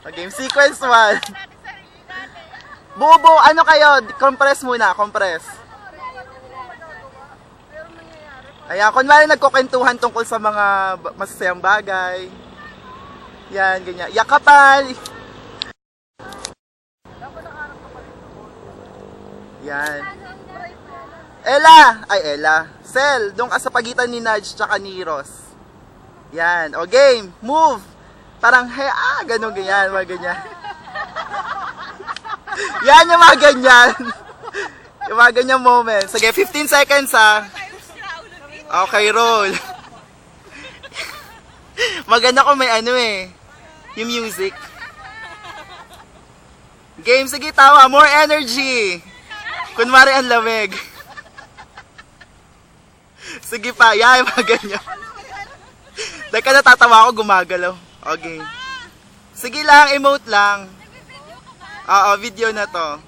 Game sequence 1. Buo, ano kayo? Compress muna, compress. Ayan, kunwari nagkukwentuhan tungkol sa mga masasayang bagay. Yan, ganyan. Yakapal! Yan. Ella. Sel, doon ka sa pagitan ni Nudge tsaka ni Ross. Yan, o game, move! Parang, ganun, ganyan, mga ganyan. Yan yung mga ganyan. Yung mga ganyan moments. Sige, 15 seconds ha. Okay, roll. Maganda kung may yung music. Game, sige, tawa. More energy. Kunwari ang lamig. Sige pa, yan, mga ganyan. Dahil ka natatawa ako, gumagalaw. Okay. Sige lang, emote lang. Oo, video na to.